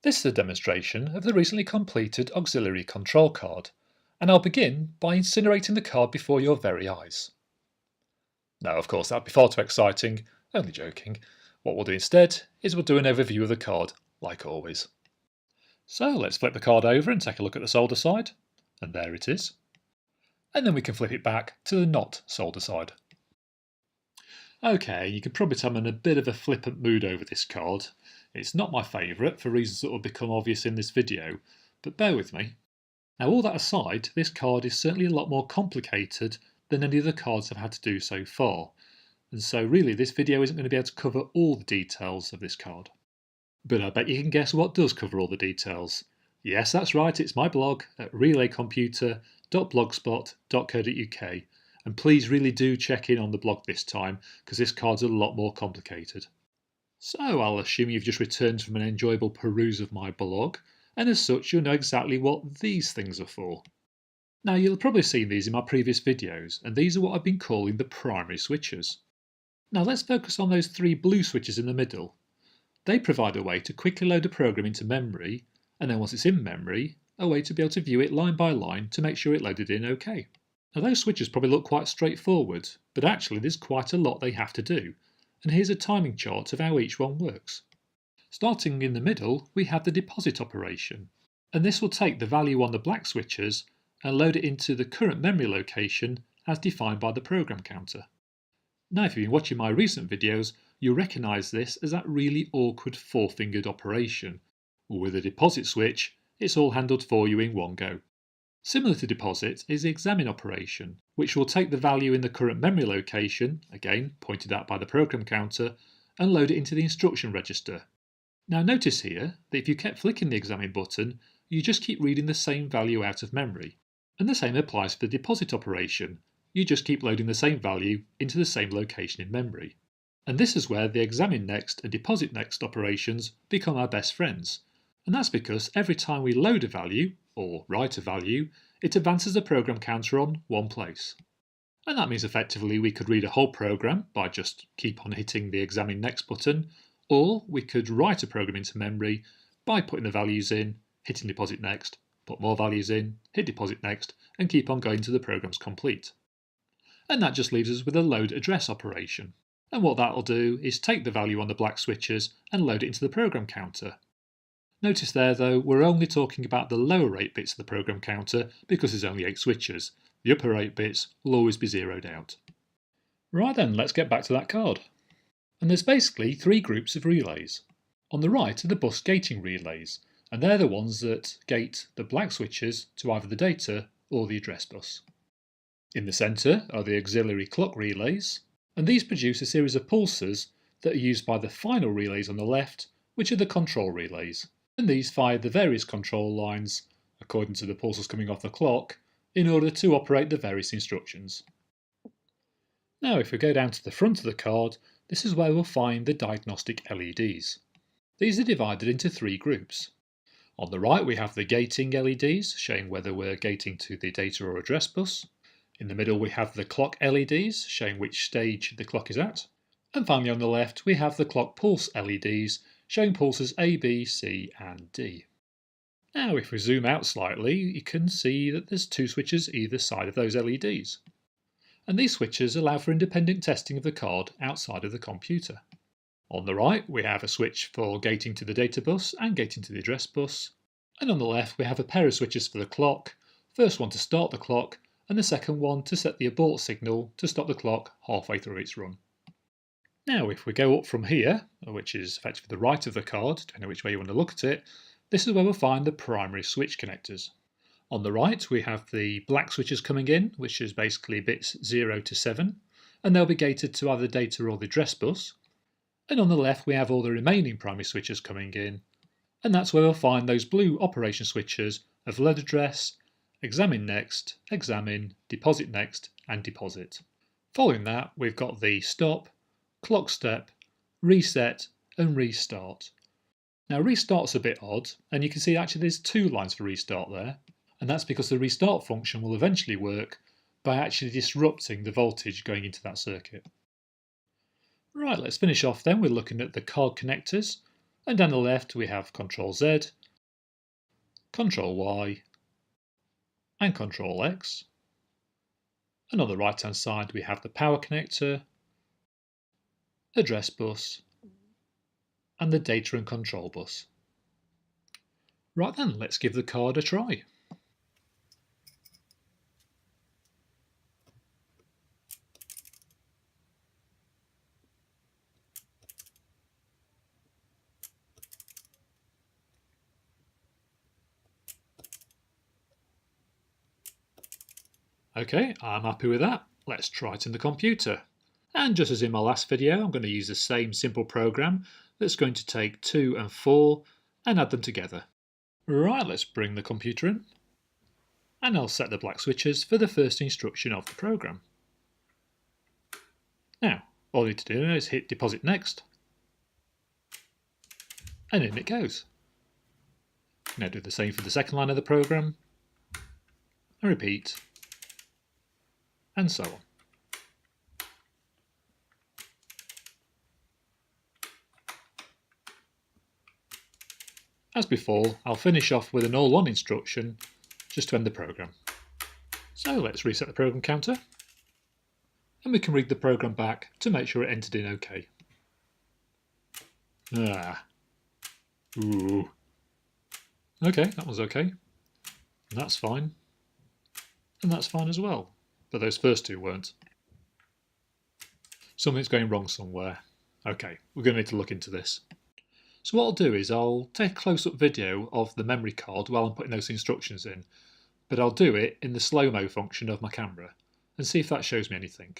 This is a demonstration of the recently completed auxiliary control card, and I'll begin by incinerating the card before your very eyes. No, of course, that'd be far too exciting, only joking. What we'll do instead is we'll do an overview of the card, like always. So let's flip the card over and take a look at the solder side, and there it is. And then we can flip it back to the not solder side. Okay, you can probably tell I'm in a bit of a flippant mood over this card. It's not my favourite for reasons that will become obvious in this video, but bear with me. Now all that aside, this card is certainly a lot more complicated than any of the cards I've had to do so far, and so really this video isn't going to be able to cover all the details of this card. But I bet you can guess what does cover all the details. Yes, that's right, it's my blog at relaycomputer.blogspot.co.uk. And please really do check in on the blog this time, because this card's a lot more complicated. So I'll assume you've just returned from an enjoyable peruse of my blog, and as such you'll know exactly what these things are for. Now you'll have probably seen these in my previous videos, and these are what I've been calling the primary switches. Now let's focus on those three blue switches in the middle. They provide a way to quickly load a program into memory, and then once it's in memory, a way to be able to view it line by line to make sure it loaded in OK. Now those switches probably look quite straightforward, but actually there's quite a lot they have to do, and here's a timing chart of how each one works. Starting in the middle, we have the deposit operation, and this will take the value on the black switches and load it into the current memory location as defined by the program counter. Now if you've been watching my recent videos, you'll recognise this as that really awkward four-fingered operation. With a deposit switch, it's all handled for you in one go. Similar to deposit is the examine operation, which will take the value in the current memory location, again pointed out by the program counter, and load it into the instruction register. Now notice here that if you kept flicking the examine button, you just keep reading the same value out of memory. And the same applies for the deposit operation. You just keep loading the same value into the same location in memory. And this is where the examine next and deposit next operations become our best friends. And that's because every time we load a value, or write a value, it advances the program counter on one place. And that means effectively we could read a whole program by just keep on hitting the examine next button, or we could write a program into memory by putting the values in, hitting deposit next, put more values in, hit deposit next, and keep on going till the program's complete. And that just leaves us with a load address operation. And what that'll do is take the value on the black switches and load it into the program counter. Notice there though, we're only talking about the lower 8 bits of the program counter because there's only 8 switches. The upper 8 bits will always be zeroed out. Right then, let's get back to that card. And there's basically three groups of relays. On the right are the bus gating relays, and they're the ones that gate the black switches to either the data or the address bus. In the centre are the auxiliary clock relays, and these produce a series of pulses that are used by the final relays on the left, which are the control relays. And these fire the various control lines, according to the pulses coming off the clock, in order to operate the various instructions. Now if we go down to the front of the card, this is where we'll find the diagnostic LEDs. These are divided into three groups. On the right we have the gating LEDs, showing whether we're gating to the data or address bus. In the middle we have the clock LEDs, showing which stage the clock is at. And finally on the left we have the clock pulse LEDs, showing pulses A, B, C and D. Now if we zoom out slightly, you can see that there's two switches either side of those LEDs. And these switches allow for independent testing of the card outside of the computer. On the right we have a switch for gating to the data bus and gating to the address bus. And on the left we have a pair of switches for the clock, first one to start the clock and the second one to set the abort signal to stop the clock halfway through its run. Now if we go up from here, which is effectively the right of the card, depending on which way you want to look at it, this is where we'll find the primary switch connectors. On the right we have the black switches coming in, which is basically bits 0 to 7, and they'll be gated to either the data or the address bus. And on the left we have all the remaining primary switches coming in, and that's where we'll find those blue operation switches of load address, examine next, examine, deposit next and deposit. Following that we've got the stop, clock step, reset and restart. Now restart's a bit odd, and you can see actually there's two lines for restart there, and that's because the restart function will eventually work by actually disrupting the voltage going into that circuit. Right, let's finish off then with looking at the card connectors. And down the left we have Ctrl Z, Ctrl Y and Ctrl X. And on the right hand side we have the power connector, address bus and the data and control bus. Right then, let's give the card a try. Okay, I'm happy with that. Let's try it in the computer. And just as in my last video, I'm going to use the same simple program that's going to take 2 and 4 and add them together. Right, let's bring the computer in. And I'll set the black switches for the first instruction of the program. Now, all I need to do is hit Deposit Next. And in it goes. Now do the same for the second line of the program. And repeat. And so on. As before, I'll finish off with an all-on instruction just to end the program. So let's reset the program counter. And we can read the program back to make sure it entered in OK. Ooh. Okay, that was okay. And that's fine. And that's fine as well. But those first two weren't. Something's going wrong somewhere. Okay, we're going to need to look into this. So what I'll do is I'll take a close-up video of the memory card while I'm putting those instructions in, but I'll do it in the slow-mo function of my camera and see if that shows me anything.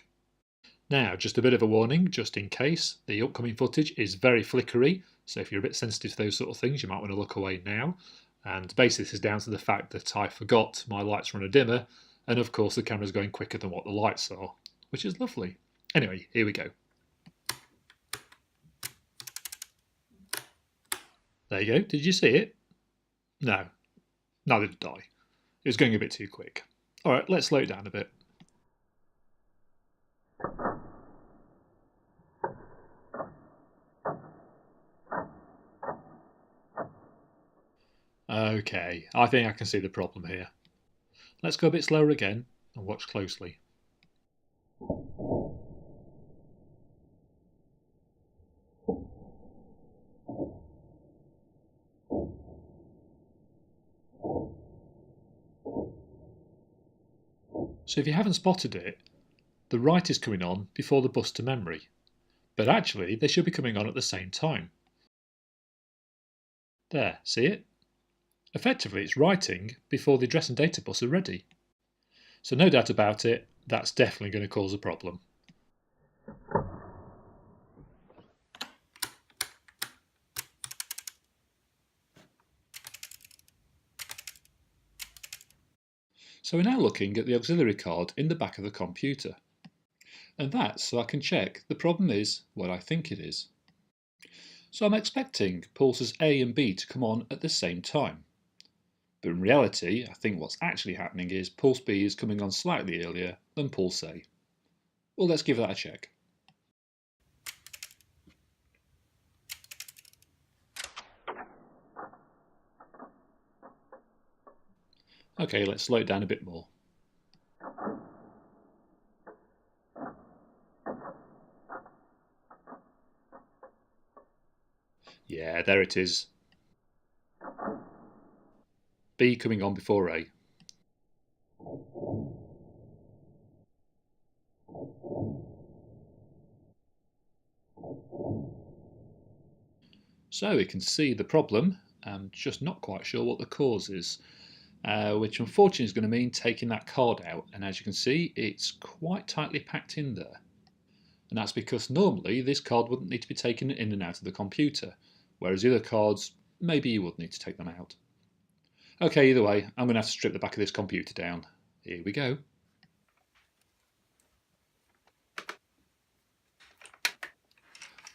Now, just a bit of a warning, just in case, the upcoming footage is very flickery, so if you're a bit sensitive to those sort of things, you might want to look away now. And basically this is down to the fact that I forgot my lights were on a dimmer, and of course the camera's going quicker than what the lights are, which is lovely. Anyway, here we go. There you go, did you see it? No, neither did I. It was going a bit too quick. Alright, let's slow it down a bit. Okay, I think I can see the problem here. Let's go a bit slower again and watch closely. So if you haven't spotted it, the write is coming on before the bus to memory, but actually they should be coming on at the same time. There, see it? Effectively it's writing before the address and data bus are ready. So no doubt about it, that's definitely going to cause a problem. So we're now looking at the auxiliary card in the back of the computer. And that's so I can check the problem is what I think it is. So I'm expecting pulses A and B to come on at the same time. But in reality, I think what's actually happening is pulse B is coming on slightly earlier than pulse A. Well, let's give that a check. Okay, let's slow it down a bit more. Yeah, there it is. B coming on before A. So we can see the problem. I'm just not quite sure what the cause is. Which unfortunately is going to mean taking that card out, and as you can see it's quite tightly packed in there, and that's because normally this card wouldn't need to be taken in and out of the computer, whereas the other cards maybe you would need to take them out. Okay, either way I'm going to have to strip the back of this computer down. Here we go.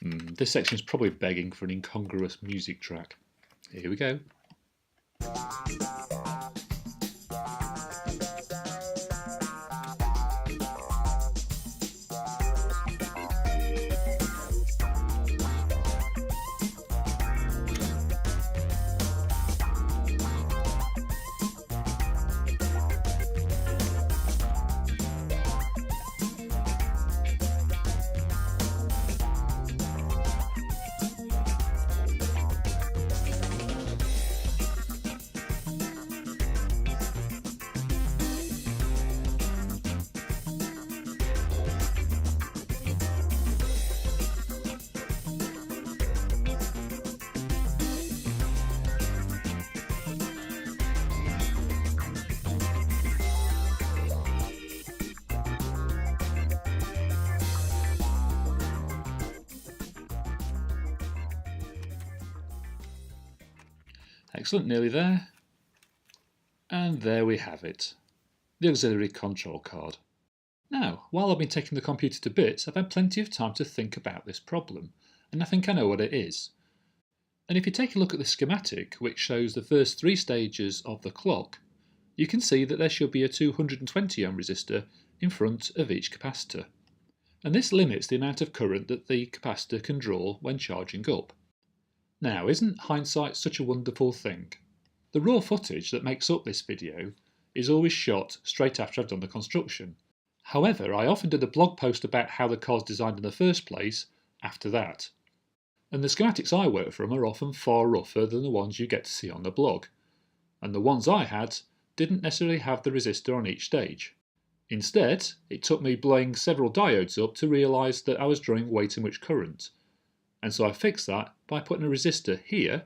This section is probably begging for an incongruous music track. Here we go. Excellent, nearly there. And there we have it, the auxiliary control card. Now, while I've been taking the computer to bits, I've had plenty of time to think about this problem, and I think I know what it is. And if you take a look at the schematic, which shows the first 3 stages of the clock, you can see that there should be a 220 ohm resistor in front of each capacitor. And this limits the amount of current that the capacitor can draw when charging up. Now, isn't hindsight such a wonderful thing? The raw footage that makes up this video is always shot straight after I've done the construction. However, I often do the blog post about how the car's designed in the first place after that. And the schematics I work from are often far rougher than the ones you get to see on the blog. And the ones I had didn't necessarily have the resistor on each stage. Instead, it took me blowing several diodes up to realise that I was drawing way too much current. And so I fixed that by putting a resistor here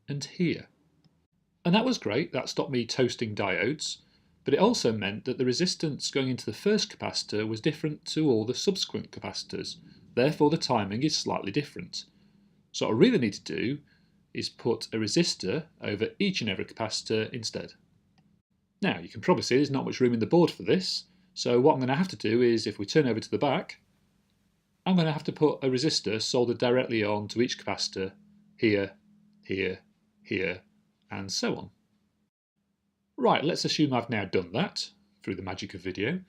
and here. And that was great, that stopped me toasting diodes, but it also meant that the resistance going into the first capacitor was different to all the subsequent capacitors, therefore the timing is slightly different. So what I really need to do is put a resistor over each and every capacitor instead. Now you can probably see there's not much room in the board for this, so what I'm going to have to do is, if we turn over to the back, I'm going to have to put a resistor soldered directly onto each capacitor, here, here, here, and so on. Right, let's assume I've now done that through the magic of video,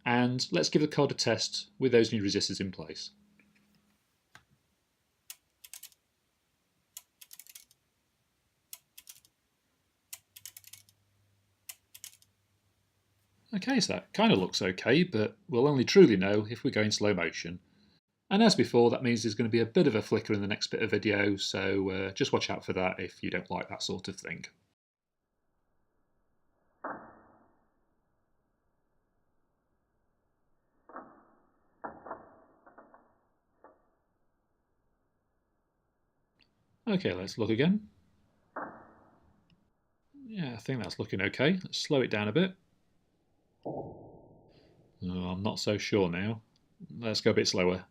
and let's give the card a test with those new resistors in place. Okay, so that kind of looks okay, but we'll only truly know if we go in slow motion. And as before, that means there's going to be a bit of a flicker in the next bit of video, so just watch out for that if you don't like that sort of thing. Okay, let's look again. Yeah, I think that's looking okay. Let's slow it down a bit. Oh, I'm not so sure now. Let's go a bit slower.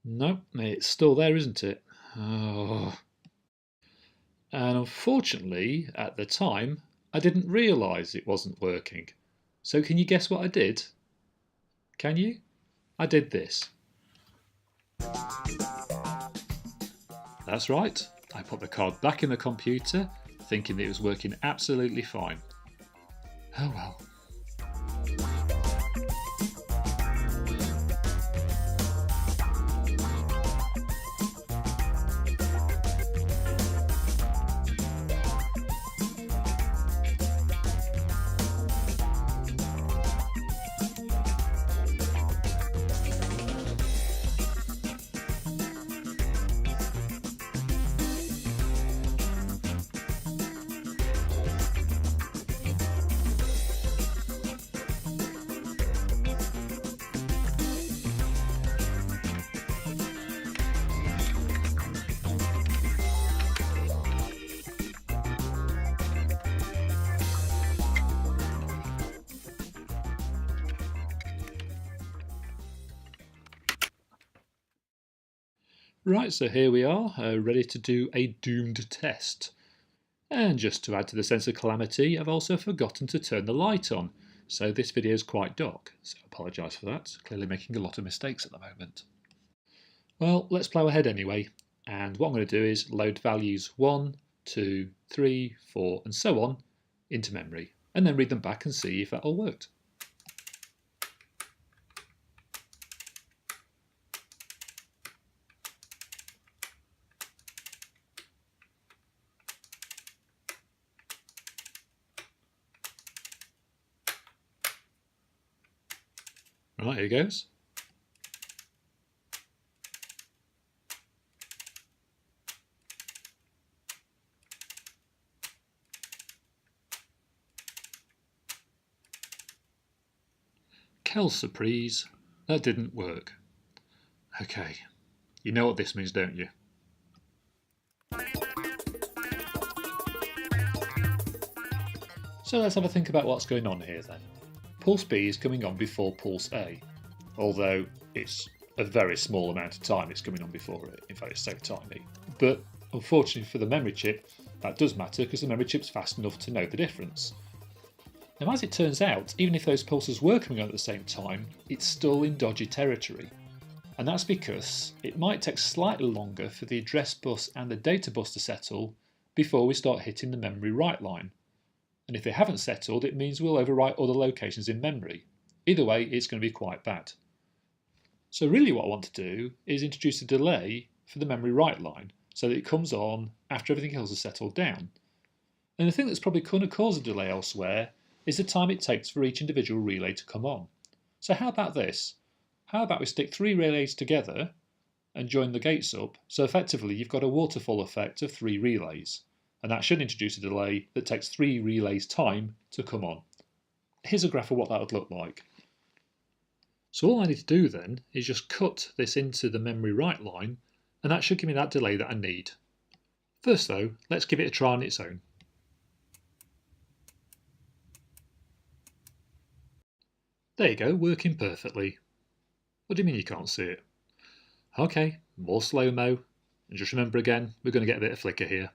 Nope, it's still there, isn't it? Oh. And unfortunately, at the time, I didn't realise it wasn't working. So can you guess what I did? Can you? I did this. That's right, I put the card back in the computer, thinking that it was working absolutely fine. Oh well. Right, so here we are, ready to do a doomed test. And just to add to the sense of calamity, I've also forgotten to turn the light on, so this video is quite dark, so I apologise for that, clearly making a lot of mistakes at the moment. Well, let's plough ahead anyway, and what I'm going to do is load values 1, 2, 3, 4 and so on into memory, and then read them back and see if that all worked. Right, here goes. Quelle surprise, that didn't work. Okay, you know what this means, don't you? So let's have a think about what's going on here then. Pulse B is coming on before Pulse A, although it's a very small amount of time it's coming on before it. In fact, it's so tiny. But Unfortunately for the memory chip, that does matter because the memory chip's fast enough to know the difference. Now, as it turns out, even if those pulses were coming on at the same time, it's still in dodgy territory. And that's because it might take slightly longer for the address bus and the data bus to settle before we start hitting the memory write line. And if they haven't settled, it means we'll overwrite other locations in memory. Either way, it's going to be quite bad. So really what I want to do is introduce a delay for the memory write line so that it comes on after everything else has settled down. And the thing that's probably going to cause a delay elsewhere is the time it takes for each individual relay to come on. So how about this? How about we stick 3 relays together and join the gates up, so effectively you've got a waterfall effect of 3 relays. And that should introduce a delay that takes 3 relays time to come on. Here's a graph of what that would look like. So all I need to do then is just cut this into the memory write line, and that should give me that delay that I need. First though, let's give it a try on its own. There you go, working perfectly. What do you mean you can't see it? Okay, more slow-mo, and just remember again, we're going to get a bit of flicker here.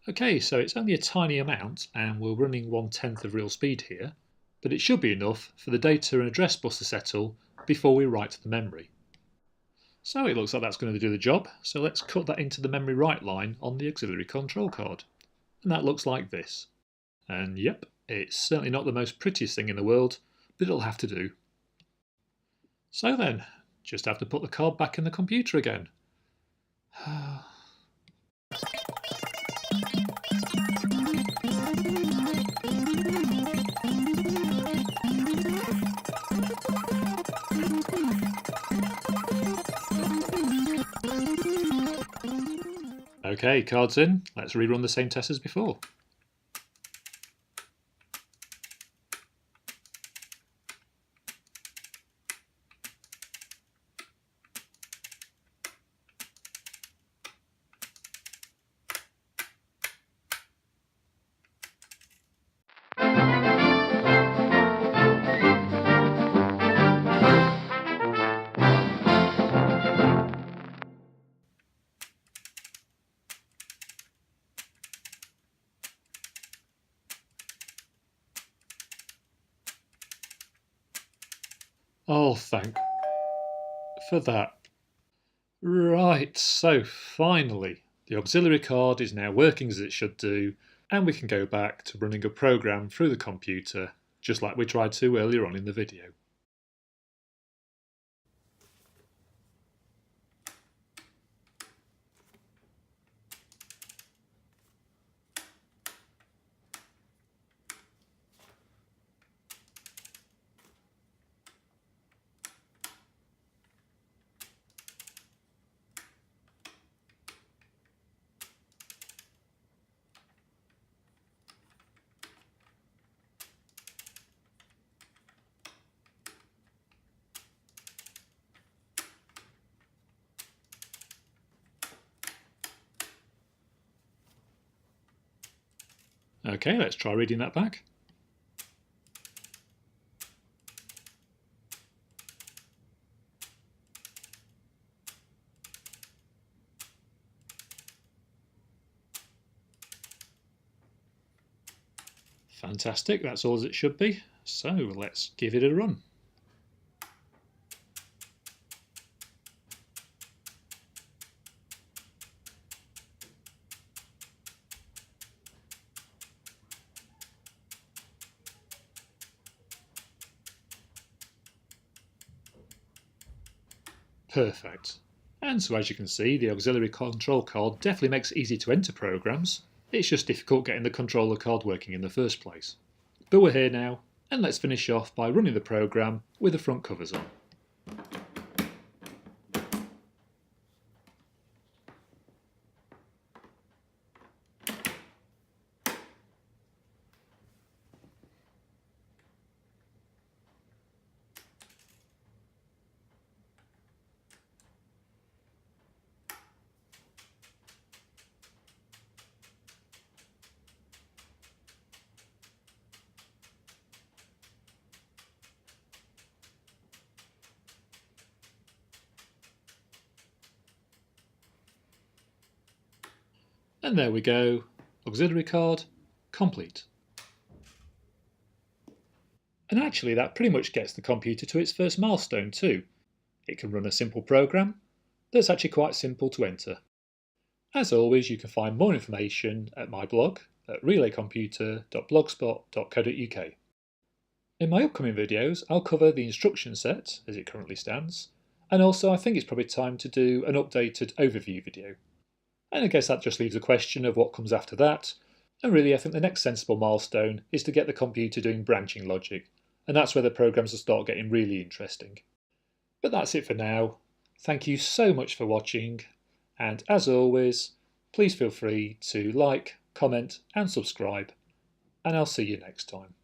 Okay, so it's only a tiny amount and we're running 1/10 of real speed here, but it should be enough for the data and address bus to settle before we write to the memory. So it looks like that's going to do the job, so let's cut that into the memory write line on the auxiliary control card. And that looks like this. And yep, it's certainly not the most prettiest thing in the world, but it'll have to do. So then, just have to put the card back in the computer again. Okay, card's in. Let's rerun the same test as before. Oh, thank for that. Right, so finally, the auxiliary card is now working as it should do, and we can go back to running a program through the computer, just like we tried to earlier on in the video. Okay, let's try reading that back. Fantastic, that's all as it should be. So let's give it a run. Perfect. And so as you can see, the auxiliary control card definitely makes it easy to enter programs. It's just difficult getting the controller card working in the first place. But we're here now, and let's finish off by running the program with the front covers on. And there we go, auxiliary card complete. And actually that pretty much gets the computer to its first milestone too. It can run a simple program that's actually quite simple to enter. As always, you can find more information at my blog at relaycomputer.blogspot.co.uk. In my upcoming videos, I'll cover the instruction set as it currently stands, and also I think it's probably time to do an updated overview video. And I guess that just leaves the question of what comes after that, and really I think the next sensible milestone is to get the computer doing branching logic, and that's where the programs will start getting really interesting. But that's it for now. Thank you so much for watching, and as always, please feel free to like, comment and subscribe, and I'll see you next time.